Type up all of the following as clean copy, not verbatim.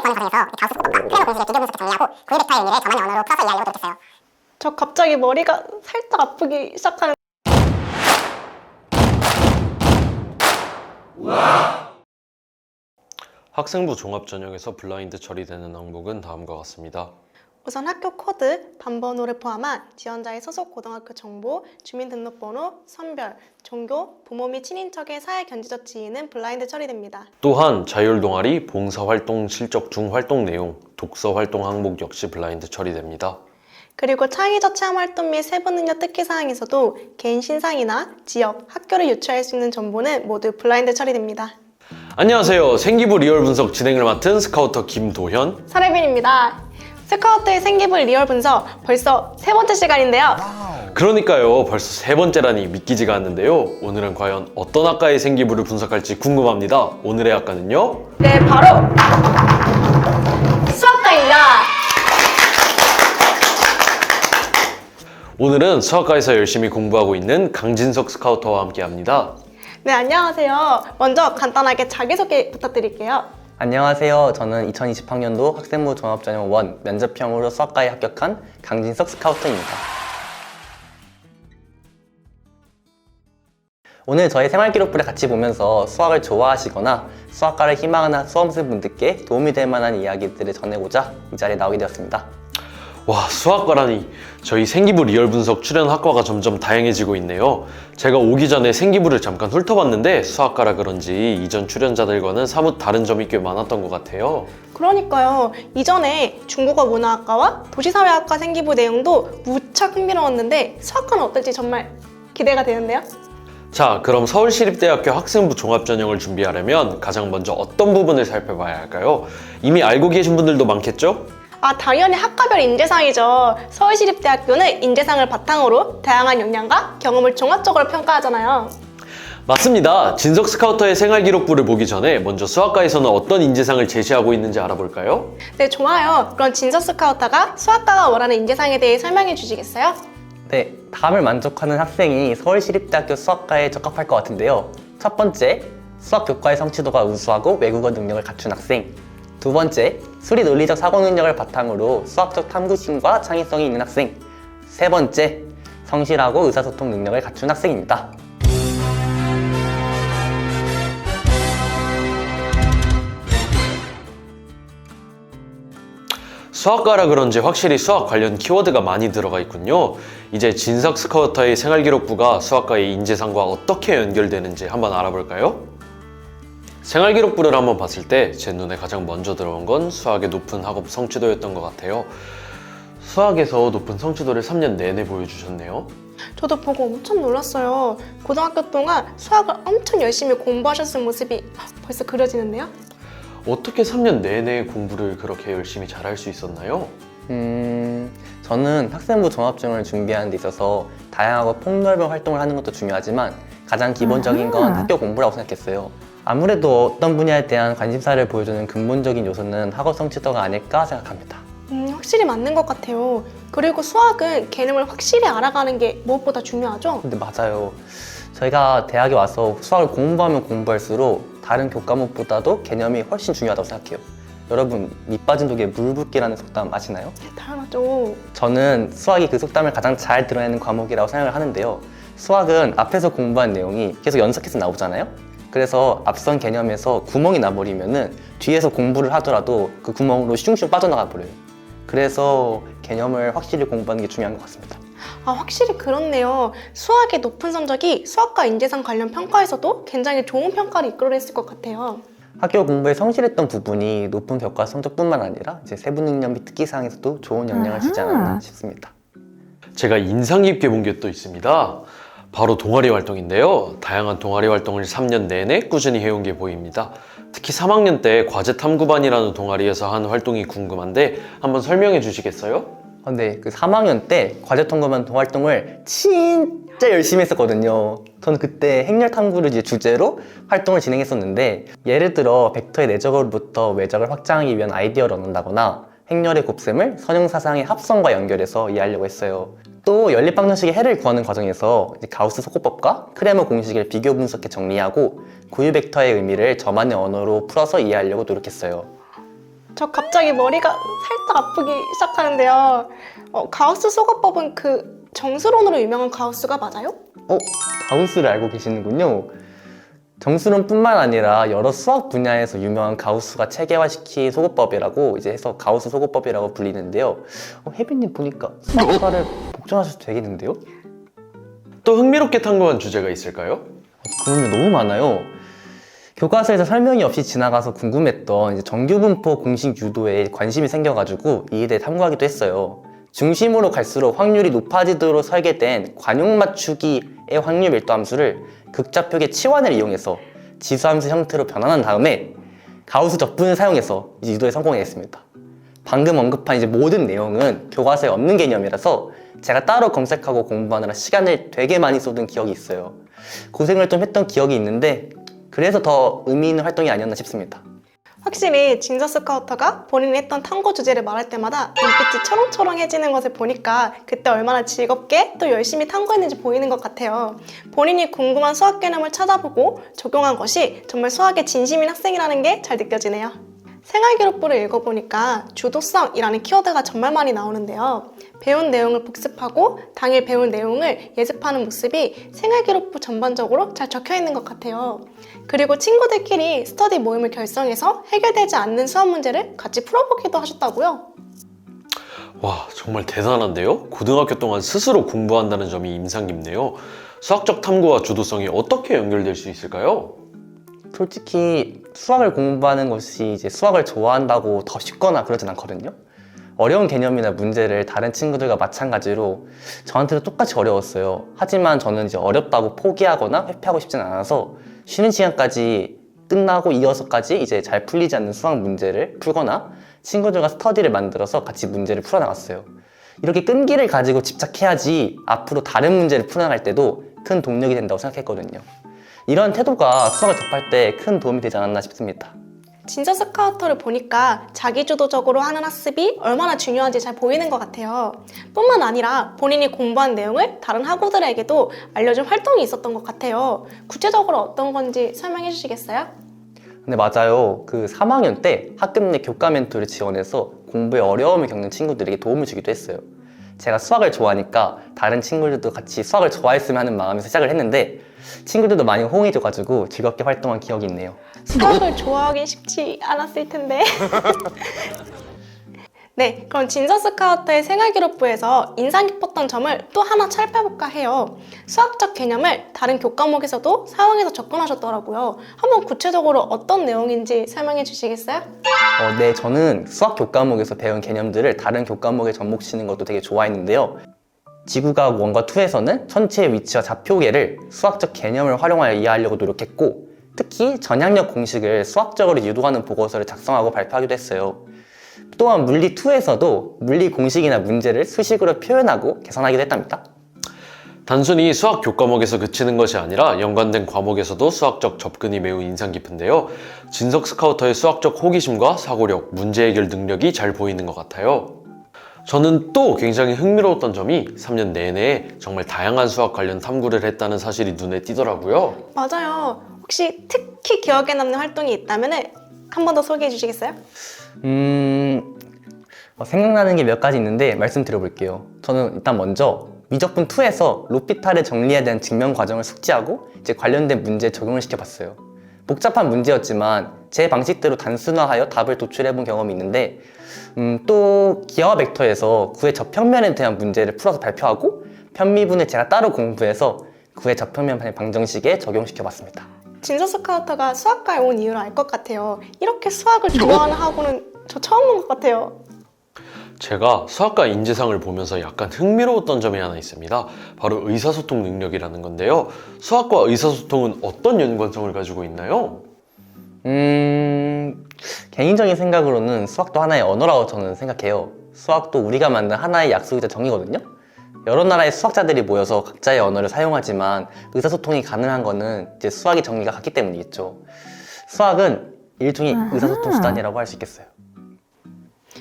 구하는 과정에서 가우스 소법과 크레머 공식의 비교 분석을 정리하고 고유 벡터의 의미를 저만의 언어로 풀어서 이해하려고 노력했어요. 저 갑자기 머리가 살짝 아프기 시작하는. 학생부 종합전형에서 블라인드 처리되는 항목은 다음과 같습니다. 우선 학교 코드, 반번호를 포함한 지원자의 소속 고등학교 정보, 주민등록번호, 성별, 종교, 부모 및 친인척의 사회 견지적 지위는 블라인드 처리됩니다. 또한 자율동아리, 봉사활동 실적 중 활동 내용, 독서활동 항목 역시 블라인드 처리됩니다. 그리고 창의적 체험활동 및 세부능력 특기사항에서도 개인 신상이나 지역, 학교를 유추할 수 있는 정보는 모두 블라인드 처리됩니다. 안녕하세요. 생기부 리얼 분석 진행을 맡은 스카우터 김도현. 설혜빈입니다. 스카우트의 생기부 리얼 분석 벌써 세 번째 시간인데요. 그러니까요. 벌써 세 번째라니 믿기지가 않는데요. 오늘은 과연 어떤 학과의 생기부를 분석할지 궁금합니다. 오늘의 학과는요? 네, 바로 수학과입니다. 오늘은 수학과에서 열심히 공부하고 있는 강진석 스카우터와 함께합니다. 네, 안녕하세요. 먼저 간단하게 자기소개 부탁드릴게요. 안녕하세요. 저는 2020학년도 학생부 종합전형 1 면접형으로 수학과에 합격한 강진석 스카우터입니다. 오늘 저희 생활기록부를 같이 보면서 수학을 좋아하시거나 수학과를 희망하는 수험생분들께 도움이 될 만한 이야기들을 전해고자 이 자리에 나오게 되었습니다. 와, 수학과라니. 저희 생기부 리얼 분석 출연 학과가 점점 다양해지고 있네요. 제가 오기 전에 생기부를 잠깐 훑어봤는데 수학과라 그런지 이전 출연자들과는 사뭇 다른 점이 꽤 많았던 것 같아요. 그러니까요. 이전에 중국어 문화학과와 도시사회학과 생기부 내용도 무척 흥미로웠는데 수학과는 어떨지 정말 기대가 되는데요. 자, 그럼 서울시립대학교 학생부 종합전형을 준비하려면 가장 먼저 어떤 부분을 살펴봐야 할까요? 이미 알고 계신 분들도 많겠죠? 당연히 학과별 인재상이죠. 서울시립대학교는 인재상을 바탕으로 다양한 역량과 경험을 종합적으로 평가하잖아요. 맞습니다. 진석 스카우터의 생활기록부를 보기 전에 먼저 수학과에서는 어떤 인재상을 제시하고 있는지 알아볼까요? 네, 좋아요. 그럼 진석 스카우터가 수학과가 원하는 인재상에 대해 설명해 주시겠어요? 네, 다음을 만족하는 학생이 서울시립대학교 수학과에 적합할 것 같은데요. 첫 번째, 수학 교과의 성취도가 우수하고 외국어 능력을 갖춘 학생. 두 번째, 수리 논리적 사고 능력을 바탕으로 수학적 탐구심과 창의성이 있는 학생. 세 번째, 성실하고 의사소통 능력을 갖춘 학생입니다. 수학과라 그런지 확실히 수학 관련 키워드가 많이 들어가 있군요. 이제 진석 스카우터의 생활기록부가 수학과의 인재상과 어떻게 연결되는지 한번 알아볼까요? 생활기록부를 한번 봤을 때 제 눈에 가장 먼저 들어온 건 수학의 높은 학업 성취도였던 것 같아요. 수학에서 높은 성취도를 3년 내내 보여주셨네요. 저도 보고 엄청 놀랐어요. 고등학교 동안 수학을 엄청 열심히 공부하셨을 모습이 벌써 그려지는데요. 어떻게 3년 내내 공부를 그렇게 열심히 잘할 수 있었나요? 저는 학생부 종합전형을 준비하는 데 있어서 다양하고 폭넓은 활동을 하는 것도 중요하지만 가장 기본적인 건 학교 공부라고 생각했어요. 아무래도 어떤 분야에 대한 관심사를 보여주는 근본적인 요소는 학업 성취도가 아닐까 생각합니다. 확실히 맞는 것 같아요. 그리고 수학은 개념을 확실히 알아가는 게 무엇보다 중요하죠? 근데 맞아요. 저희가 대학에 와서 수학을 공부하면 공부할수록 다른 교과목보다도 개념이 훨씬 중요하다고 생각해요. 여러분, 밑 빠진 독에 물 붓기라는 속담 아시나요? 당연하죠. 저는 수학이 그 속담을 가장 잘 드러내는 과목이라고 생각을 하는데요. 수학은 앞에서 공부한 내용이 계속 연속해서 나오잖아요. 그래서 앞선 개념에서 구멍이 나버리면은 뒤에서 공부를 하더라도 그 구멍으로 슝슝 빠져나가 버려요. 그래서 개념을 확실히 공부하는 게 중요한 것 같습니다. 확실히 그렇네요. 수학의 높은 성적이 수학과 인재상 관련 평가에서도 굉장히 좋은 평가를 이끌어냈을 것 같아요. 학교 공부에 성실했던 부분이 높은 교과 성적뿐만 아니라 이제 세부 능력 및 특기사항에서도 좋은 영향을 주지 않았나 싶습니다. 제가 인상 깊게 본 게 또 있습니다. 바로 동아리 활동인데요. 다양한 동아리 활동을 3년 내내 꾸준히 해온 게 보입니다. 특히 3학년 때 과제탐구반이라는 동아리에서 한 활동이 궁금한데 한번 설명해 주시겠어요? 근데 그 3학년 때 과제탐구반 활동을 진짜 열심히 했었거든요. 저는 그때 행렬 탐구를 이제 주제로 활동을 진행했었는데 예를 들어 벡터의 내적으로부터 외적을 확장하기 위한 아이디어를 얻는다거나 행렬의 곱셈을 선형사상의 합성과 연결해서 이해하려고 했어요. 또 연립방정식의 해를 구하는 과정에서 가우스 소코법과 크레머 공식을 비교 분석해 정리하고 고유 벡터의 의미를 저만의 언어로 풀어서 이해하려고 노력했어요. 저 갑자기 머리가 살짝 아프기 시작하는데요. 가우스 소거법은 그 정수론으로 유명한 가우스가 맞아요? 가우스를 알고 계시는군요. 정수론뿐만 아니라 여러 수학 분야에서 유명한 가우스가 체계화시킨 소거법이라고 이제 해서 가우스 소거법이라고 불리는데요. 혜빈님 보니까 수학과를 복종하셔도 되겠는데요? 또 흥미롭게 탐구한 주제가 있을까요? 그럼요, 너무 많아요. 교과서에서 설명이 없이 지나가서 궁금했던 이제 정규분포 공식 유도에 관심이 생겨가지고 이에 대해 탐구하기도 했어요. 중심으로 갈수록 확률이 높아지도록 설계된 관용 맞추기의 확률 밀도 함수를 극좌표계 치환을 이용해서 지수함수 형태로 변환한 다음에 가우스 적분을 사용해서 이제 유도에 성공했습니다. 방금 언급한 이제 모든 내용은 교과서에 없는 개념이라서 제가 따로 검색하고 공부하느라 시간을 되게 많이 쏟은 기억이 있어요. 고생을 좀 했던 기억이 있는데 그래서 더 의미 있는 활동이 아니었나 싶습니다. 확실히 진저 스카우터가 본인이 했던 탐구 주제를 말할 때마다 눈빛이 초롱초롱해지는 것을 보니까 그때 얼마나 즐겁게 또 열심히 탐구했는지 보이는 것 같아요. 본인이 궁금한 수학 개념을 찾아보고 적용한 것이 정말 수학에 진심인 학생이라는 게 잘 느껴지네요. 생활기록부를 읽어보니까 주도성이라는 키워드가 정말 많이 나오는데요. 배운 내용을 복습하고 당일 배운 내용을 예습하는 모습이 생활기록부 전반적으로 잘 적혀있는 것 같아요. 그리고 친구들끼리 스터디 모임을 결성해서 해결되지 않는 수학 문제를 같이 풀어보기도 하셨다고요? 와, 정말 대단한데요? 고등학교 동안 스스로 공부한다는 점이 인상 깊네요. 수학적 탐구와 주도성이 어떻게 연결될 수 있을까요? 솔직히 수학을 공부하는 것이 이제 수학을 좋아한다고 더 쉽거나 그러진 않거든요. 어려운 개념이나 문제를 다른 친구들과 마찬가지로 저한테도 똑같이 어려웠어요. 하지만 저는 이제 어렵다고 포기하거나 회피하고 싶진 않아서 쉬는 시간까지 끝나고 이어서까지 이제 잘 풀리지 않는 수학 문제를 풀거나 친구들과 스터디를 만들어서 같이 문제를 풀어나갔어요. 이렇게 끈기를 가지고 집착해야지 앞으로 다른 문제를 풀어나갈 때도 큰 동력이 된다고 생각했거든요. 이런 태도가 수학을 접할 때 큰 도움이 되지 않았나 싶습니다. 진저 스카우터를 보니까 자기주도적으로 하는 학습이 얼마나 중요한지 잘 보이는 것 같아요. 뿐만 아니라 본인이 공부한 내용을 다른 학우들에게도 알려준 활동이 있었던 것 같아요. 구체적으로 어떤 건지 설명해 주시겠어요? 근데 맞아요. 그 3학년 때 학급 내 교과 멘토를 지원해서 공부에 어려움을 겪는 친구들에게 도움을 주기도 했어요. 제가 수학을 좋아하니까 다른 친구들도 같이 수학을 좋아했으면 하는 마음에서 시작을 했는데 친구들도 많이 호응해줘가지고 즐겁게 활동한 기억이 있네요. 수학을 좋아하긴 쉽지 않았을 텐데. 네, 그럼 진저 스카우터의 생활기록부에서 인상 깊었던 점을 또 하나 살펴볼까 해요. 수학적 개념을 다른 교과목에서도 사용해서 접근하셨더라고요. 한번 구체적으로 어떤 내용인지 설명해 주시겠어요? 네, 저는 수학 교과목에서 배운 개념들을 다른 교과목에 접목시키는 것도 되게 좋아했는데요. 지구과학 1과 2에서는 천체의 위치와 좌표계를 수학적 개념을 활용하여 이해하려고 노력했고 특히 전향력 공식을 수학적으로 유도하는 보고서를 작성하고 발표하기도 했어요. 또한 물리 2에서도 물리 공식이나 문제를 수식으로 표현하고 개선하기도 했답니다. 단순히 수학 교과목에서 그치는 것이 아니라 연관된 과목에서도 수학적 접근이 매우 인상 깊은데요. 진석 스카우터의 수학적 호기심과 사고력, 문제 해결 능력이 잘 보이는 것 같아요. 저는 또 굉장히 흥미로웠던 점이 3년 내내 정말 다양한 수학 관련 탐구를 했다는 사실이 눈에 띄더라고요. 맞아요. 혹시 특히 기억에 남는 활동이 있다면 한 번 더 소개해 주시겠어요? 생각나는 게 몇 가지 있는데 말씀드려볼게요. 저는 일단 먼저 미적분 2에서 로피탈의 정리에 대한 증명 과정을 숙지하고 이제 관련된 문제에 적용을 시켜봤어요. 복잡한 문제였지만 제 방식대로 단순화하여 답을 도출해본 경험이 있는데 또 기하와 벡터에서 구의 저평면에 대한 문제를 풀어서 발표하고 편미분을 제가 따로 공부해서 구의 저평면 방정식에 적용시켜봤습니다. 진저 스카우터가 수학과에 온 이유를 알 것 같아요. 이렇게 수학을 좋아하는 학우는 저 처음 본 것 같아요. 제가 수학과 인재상을 보면서 약간 흥미로웠던 점이 하나 있습니다. 바로 의사소통 능력이라는 건데요. 수학과 의사소통은 어떤 연관성을 가지고 있나요? 개인적인 생각으로는 수학도 하나의 언어라고 저는 생각해요. 수학도 우리가 만든 하나의 약속이자 정의거든요. 여러 나라의 수학자들이 모여서 각자의 언어를 사용하지만 의사소통이 가능한 거는 이제 수학의 정의가 같기 때문이겠죠. 수학은 일종의 의사소통 수단이라고 할 수 있겠어요.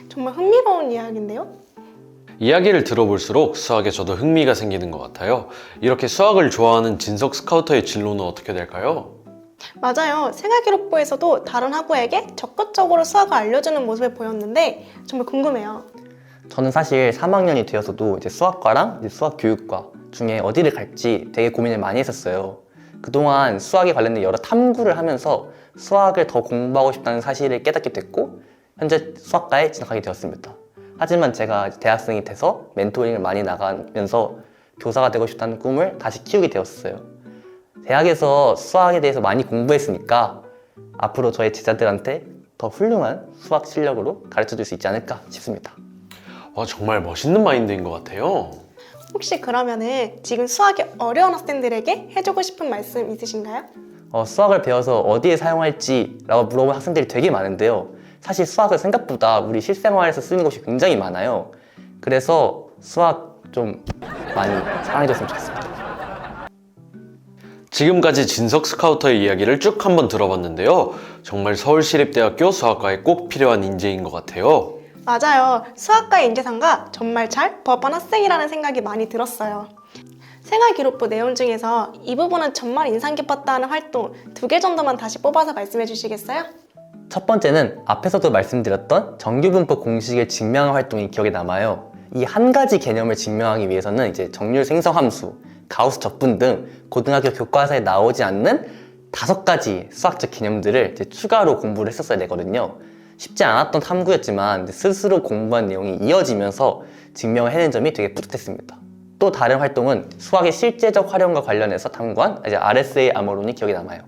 정말 흥미로운 이야기인데요? 이야기를 들어볼수록 수학에 저도 흥미가 생기는 것 같아요. 이렇게 수학을 좋아하는 진석 스카우터의 진로는 어떻게 될까요? 맞아요. 생활기록부에서도 다른 학우에게 적극적으로 수학을 알려주는 모습을 보였는데 정말 궁금해요. 저는 사실 3학년이 되어서도 이제 수학과랑 이제 수학교육과 중에 어디를 갈지 되게 고민을 많이 했었어요. 그동안 수학에 관련된 여러 탐구를 하면서 수학을 더 공부하고 싶다는 사실을 깨닫게 됐고 현재 수학과에 진학하게 되었습니다. 하지만 제가 대학생이 돼서 멘토링을 많이 나가면서 교사가 되고 싶다는 꿈을 다시 키우게 되었어요. 대학에서 수학에 대해서 많이 공부했으니까 앞으로 저의 제자들한테 더 훌륭한 수학 실력으로 가르쳐줄 수 있지 않을까 싶습니다. 정말 멋있는 마인드인 것 같아요. 혹시 그러면은 지금 수학이 어려운 학생들에게 해주고 싶은 말씀 있으신가요? 수학을 배워서 어디에 사용할지라고 물어보는 학생들이 되게 많은데요. 사실 수학을 생각보다 우리 실생활에서 쓰는 것이 굉장히 많아요. 그래서 수학 좀 많이 사랑해줬으면 좋겠습니다. 지금까지 진석 스카우터의 이야기를 쭉 한번 들어봤는데요. 정말 서울시립대학교 수학과에 꼭 필요한 인재인 것 같아요. 맞아요. 수학과의 인재상과 정말 잘 부합한 학생이라는 생각이 많이 들었어요. 생활기록부 내용 중에서 이 부분은 정말 인상 깊었다는 활동 2개 정도만 다시 뽑아서 말씀해 주시겠어요? 첫 번째는 앞에서도 말씀드렸던 정규분포 공식을 증명한 활동이 기억에 남아요. 이 한 가지 개념을 증명하기 위해서는 이제 정률 생성함수, 가우스 적분 등 고등학교 교과서에 나오지 않는 5가지 수학적 개념들을 이제 추가로 공부를 했었어야 되거든요. 쉽지 않았던 탐구였지만 스스로 공부한 내용이 이어지면서 증명을 해낸 점이 되게 뿌듯했습니다. 또 다른 활동은 수학의 실제적 활용과 관련해서 탐구한 이제 RSA 암호론이 기억에 남아요.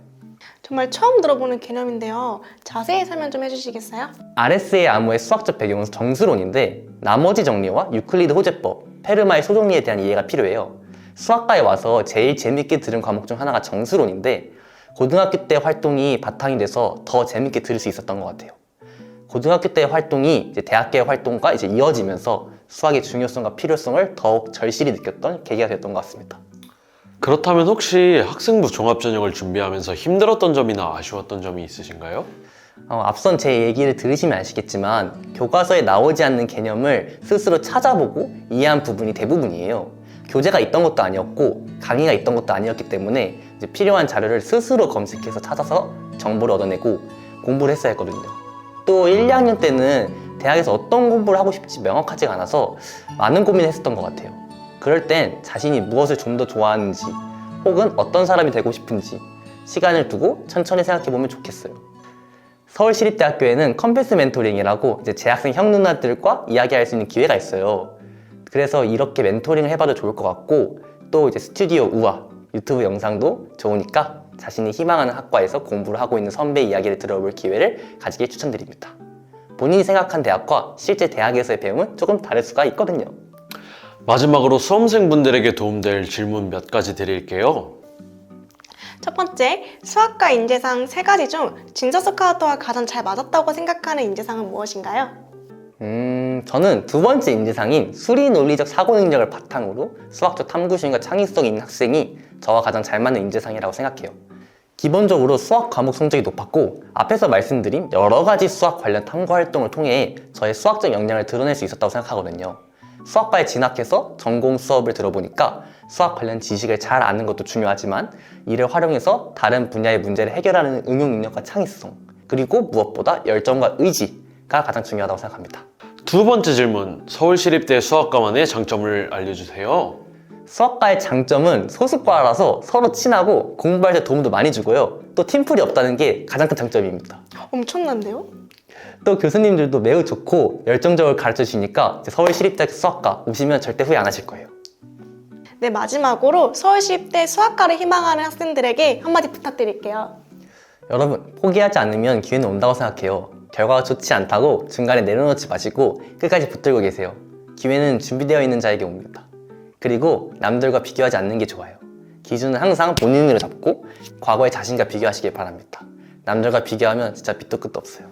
정말 처음 들어보는 개념인데요. 자세히 설명 좀 해주시겠어요? RSA 암호의 수학적 배경은 정수론인데 나머지 정리와 유클리드 호재법, 페르마의 소정리에 대한 이해가 필요해요. 수학과에 와서 제일 재밌게 들은 과목 중 하나가 정수론인데 고등학교 때 활동이 바탕이 돼서 더 재밌게 들을 수 있었던 것 같아요. 고등학교 때 활동이 이제 대학교의 활동과 이제 이어지면서 수학의 중요성과 필요성을 더욱 절실히 느꼈던 계기가 됐던 것 같습니다. 그렇다면 혹시 학생부 종합전형을 준비하면서 힘들었던 점이나 아쉬웠던 점이 있으신가요? 앞선 제 얘기를 들으시면 아시겠지만 교과서에 나오지 않는 개념을 스스로 찾아보고 이해한 부분이 대부분이에요. 교재가 있던 것도 아니었고 강의가 있던 것도 아니었기 때문에 이제 필요한 자료를 스스로 검색해서 찾아서 정보를 얻어내고 공부를 했어야 했거든요. 또 1, 2학년 때는 대학에서 어떤 공부를 하고 싶지 명확하지가 않아서 많은 고민을 했었던 것 같아요. 그럴 땐 자신이 무엇을 좀 더 좋아하는지 혹은 어떤 사람이 되고 싶은지 시간을 두고 천천히 생각해보면 좋겠어요. 서울시립대학교에는 컴패스 멘토링이라고 이제 재학생 형 누나들과 이야기할 수 있는 기회가 있어요. 그래서 이렇게 멘토링을 해봐도 좋을 것 같고 또 이제 스튜디오 우아 유튜브 영상도 좋으니까 자신이 희망하는 학과에서 공부를 하고 있는 선배 이야기를 들어볼 기회를 가지길 추천드립니다. 본인이 생각한 대학과 실제 대학에서의 배움은 조금 다를 수가 있거든요. 마지막으로 수험생분들에게 도움될 질문 몇 가지 드릴게요. 첫 번째, 수학과 인재상 3가지 중 진서 스카우터와 가장 잘 맞았다고 생각하는 인재상은 무엇인가요? 저는 두 번째 인재상인 수리 논리적 사고 능력을 바탕으로 수학적 탐구심과 창의성이 있는 학생이 저와 가장 잘 맞는 인재상이라고 생각해요. 기본적으로 수학 과목 성적이 높았고 앞에서 말씀드린 여러 가지 수학 관련 탐구 활동을 통해 저의 수학적 역량을 드러낼 수 있었다고 생각하거든요. 수학과에 진학해서 전공 수업을 들어보니까 수학 관련 지식을 잘 아는 것도 중요하지만 이를 활용해서 다른 분야의 문제를 해결하는 응용 능력과 창의성 그리고 무엇보다 열정과 의지가 가장 중요하다고 생각합니다. 두 번째 질문, 서울시립대 수학과만의 장점을 알려주세요. 수학과의 장점은 소수과라서 서로 친하고 공부할 때 도움도 많이 주고요. 또 팀플이 없다는 게 가장 큰 장점입니다. 엄청난데요? 또 교수님들도 매우 좋고 열정적으로 가르쳐 주시니까 서울시립대 수학과 오시면 절대 후회 안 하실 거예요. 네, 마지막으로 서울시립대 수학과를 희망하는 학생들에게 한마디 부탁드릴게요. 여러분, 포기하지 않으면 기회는 온다고 생각해요. 결과가 좋지 않다고 중간에 내려놓지 마시고 끝까지 붙들고 계세요. 기회는 준비되어 있는 자에게 옵니다. 그리고 남들과 비교하지 않는 게 좋아요. 기준은 항상 본인으로 잡고 과거의 자신과 비교하시길 바랍니다. 남들과 비교하면 진짜 밑도 끝도 없어요.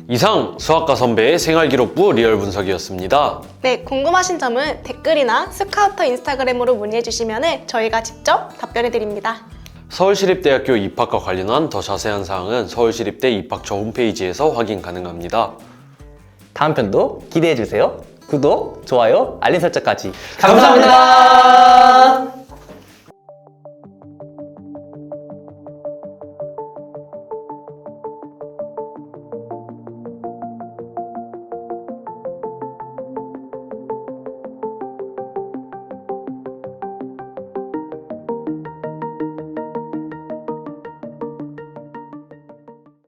이상 수학과 선배의 생활기록부 리얼 분석이었습니다. 네, 궁금하신 점은 댓글이나 스카우터 인스타그램으로 문의해 주시면 저희가 직접 답변해 드립니다. 서울시립대학교 입학과 관련한 더 자세한 사항은 서울시립대 입학처 홈페이지에서 확인 가능합니다. 다음 편도 기대해 주세요. 구독, 좋아요, 알림 설정까지 감사합니다.